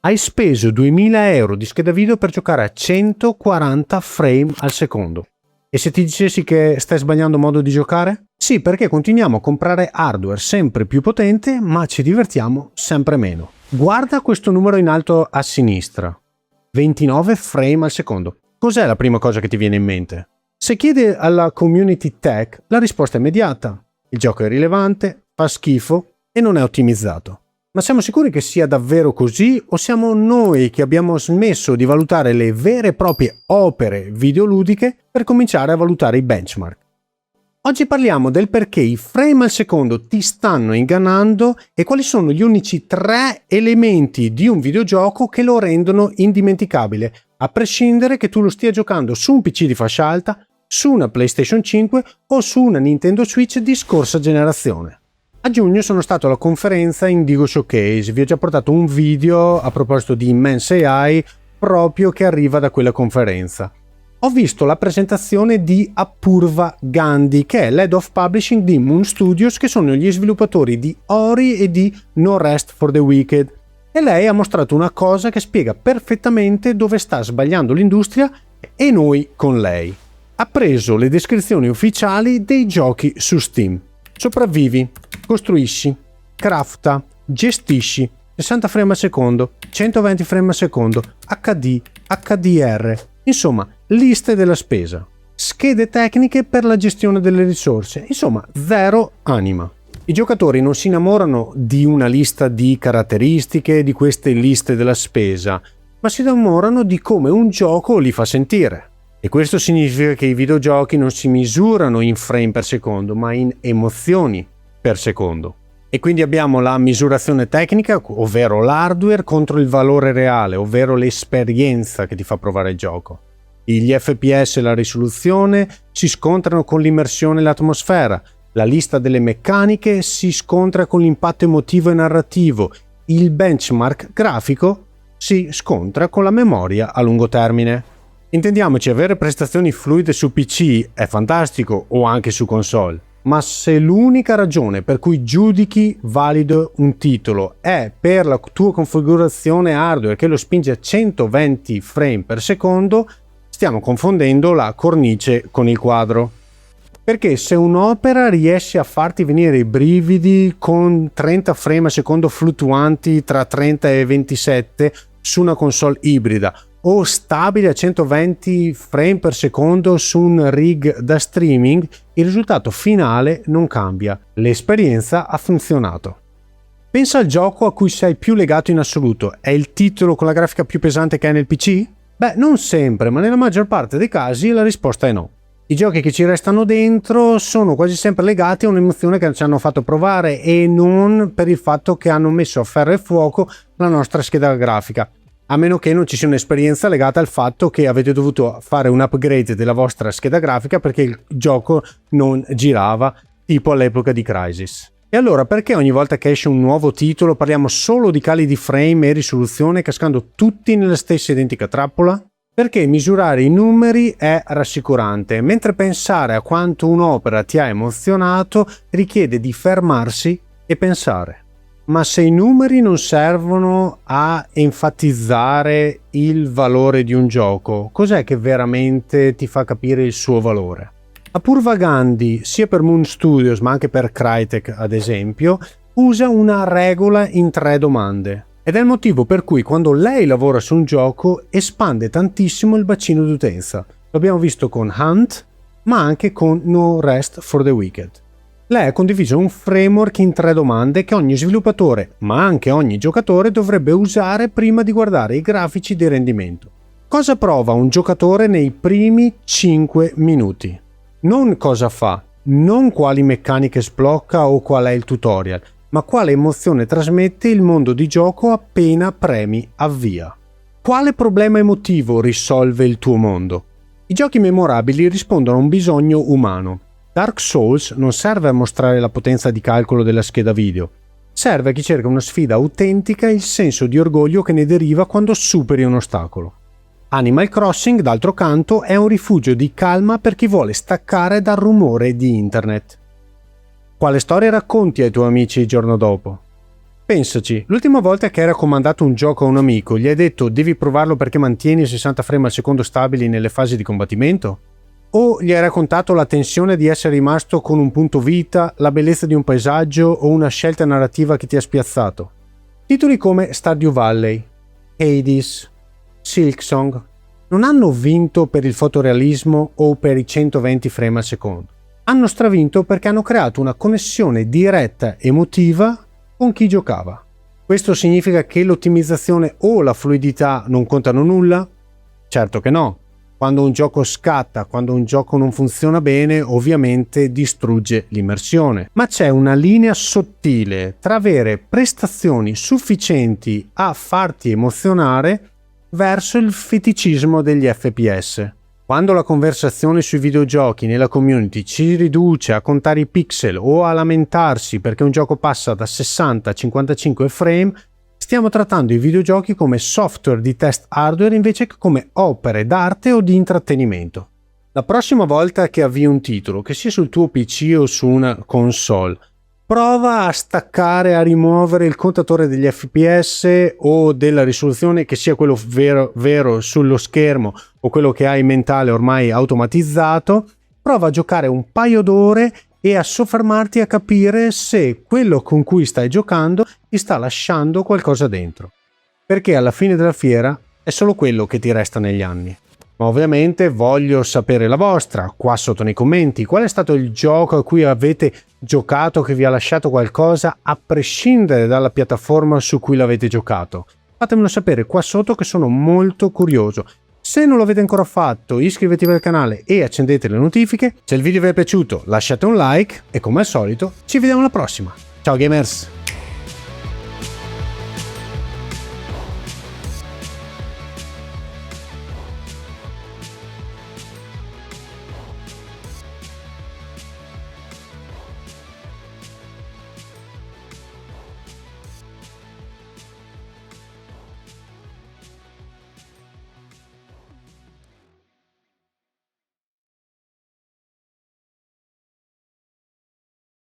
Hai speso 2000 euro di scheda video per giocare a 140 frame al secondo. E se ti dicessi che stai sbagliando modo di giocare? Sì, perché continuiamo a comprare hardware sempre più potente, ma ci divertiamo sempre meno. Guarda questo numero in alto a sinistra. 29 frame al secondo. Cos'è la prima cosa che ti viene in mente? Se chiedi alla community tech, la risposta è immediata. Il gioco è irrilevante, fa schifo e non è ottimizzato. Ma siamo sicuri che sia davvero così o siamo noi che abbiamo smesso di valutare le vere e proprie opere videoludiche per cominciare a valutare i benchmark? Oggi parliamo del perché i frame al secondo ti stanno ingannando e quali sono gli unici 3 elementi di un videogioco che lo rendono indimenticabile, a prescindere che tu lo stia giocando su un PC di fascia alta, su una PlayStation 5 o su una Nintendo Switch di scorsa generazione. A giugno sono stato alla conferenza Indigo Showcase, vi ho già portato un video a proposito di Immense AI proprio che arriva da quella conferenza. Ho visto la presentazione di Apurva Gandhi, che è l'Head of Publishing di Moon Studios, che sono gli sviluppatori di Ori e di No Rest for the Wicked. E lei ha mostrato una cosa che spiega perfettamente dove sta sbagliando l'industria e noi con lei. Ha preso le descrizioni ufficiali dei giochi su Steam. Sopravvivi, costruisci, crafta, gestisci, 60 frame al secondo, 120 frame al secondo, HD, HDR, insomma, liste della spesa, schede tecniche per la gestione delle risorse, insomma, zero anima. I giocatori non si innamorano di una lista di caratteristiche, di queste liste della spesa, ma si innamorano di come un gioco li fa sentire. E questo significa che i videogiochi non si misurano in frame per secondo, ma in emozioni per secondo. E quindi abbiamo la misurazione tecnica, ovvero l'hardware, contro il valore reale, ovvero l'esperienza che ti fa provare il gioco. Gli FPS e la risoluzione si scontrano con l'immersione e l'atmosfera. La lista delle meccaniche si scontra con l'impatto emotivo e narrativo. Il benchmark grafico si scontra con la memoria a lungo termine. Intendiamoci, avere prestazioni fluide su PC è fantastico o anche su console, ma se l'unica ragione per cui giudichi valido un titolo è per la tua configurazione hardware che lo spinge a 120 frame per secondo, stiamo confondendo la cornice con il quadro. Perché se un'opera riesce a farti venire i brividi con 30 frame al secondo fluttuanti tra 30 e 27 su una console ibrida, o stabile a 120 frame per secondo su un rig da streaming, il risultato finale non cambia. L'esperienza ha funzionato. Pensa al gioco a cui sei più legato in assoluto. È il titolo con la grafica più pesante che hai nel PC? Beh, non sempre, ma nella maggior parte dei casi la risposta è no. I giochi che ci restano dentro sono quasi sempre legati a un'emozione che ci hanno fatto provare e non per il fatto che hanno messo a ferro e fuoco la nostra scheda grafica. A meno che non ci sia un'esperienza legata al fatto che avete dovuto fare un upgrade della vostra scheda grafica perché il gioco non girava, tipo all'epoca di Crysis. E allora perché ogni volta che esce un nuovo titolo parliamo solo di cali di frame e risoluzione cascando tutti nella stessa identica trappola? Perché misurare i numeri è rassicurante, mentre pensare a quanto un'opera ti ha emozionato richiede di fermarsi e pensare. Ma se i numeri non servono a enfatizzare il valore di un gioco, cos'è che veramente ti fa capire il suo valore? Apurva Gandhi, sia per Moon Studios ma anche per Crytek ad esempio, usa una regola in 3 domande. Ed è il motivo per cui quando lei lavora su un gioco espande tantissimo il bacino d'utenza. Lo abbiamo visto con Hunt, ma anche con No Rest for the Wicked. Lei ha condiviso un framework in 3 domande che ogni sviluppatore, ma anche ogni giocatore, dovrebbe usare prima di guardare i grafici di rendimento. Cosa prova un giocatore nei primi 5 minuti? Non cosa fa, non quali meccaniche sblocca o qual è il tutorial, ma quale emozione trasmette il mondo di gioco appena premi avvia. Quale problema emotivo risolve il tuo mondo? I giochi memorabili rispondono a un bisogno umano. Dark Souls non serve a mostrare la potenza di calcolo della scheda video, serve a chi cerca una sfida autentica e il senso di orgoglio che ne deriva quando superi un ostacolo. Animal Crossing, d'altro canto, è un rifugio di calma per chi vuole staccare dal rumore di internet. Quale storia racconti ai tuoi amici il giorno dopo? Pensaci, l'ultima volta che hai raccomandato un gioco a un amico, gli hai detto devi provarlo perché mantieni 60 frame al secondo stabili nelle fasi di combattimento? O gli hai raccontato la tensione di essere rimasto con un punto vita, la bellezza di un paesaggio o una scelta narrativa che ti ha spiazzato? Titoli come Stardew Valley, Hades, Silksong non hanno vinto per il fotorealismo o per i 120 frame al secondo. Hanno stravinto perché hanno creato una connessione diretta emotiva con chi giocava. Questo significa che l'ottimizzazione o la fluidità non contano nulla? Certo che no. Quando un gioco scatta, quando un gioco non funziona bene, ovviamente distrugge l'immersione. Ma c'è una linea sottile tra avere prestazioni sufficienti a farti emozionare verso il feticismo degli FPS. Quando la conversazione sui videogiochi nella community ci riduce a contare i pixel o a lamentarsi perché un gioco passa da 60 a 55 frame, stiamo trattando i videogiochi come software di test hardware invece che come opere d'arte o di intrattenimento. La prossima volta che avvii un titolo, che sia sul tuo PC o su una console, prova a staccare, a rimuovere il contatore degli FPS o della risoluzione, che sia quello vero sullo schermo o quello che hai mentale ormai automatizzato. Prova a giocare un paio d'ore e a soffermarti a capire se quello con cui stai giocando ti sta lasciando qualcosa dentro. Perché alla fine della fiera è solo quello che ti resta negli anni. Ma ovviamente voglio sapere la vostra, qua sotto nei commenti. Qual è stato il gioco a cui avete giocato che vi ha lasciato qualcosa a prescindere dalla piattaforma su cui l'avete giocato? Fatemelo sapere qua sotto che sono molto curioso. Se non l'avete ancora fatto, iscrivetevi al canale e accendete le notifiche. Se il video vi è piaciuto lasciate un like e come al solito ci vediamo alla prossima. Ciao gamers!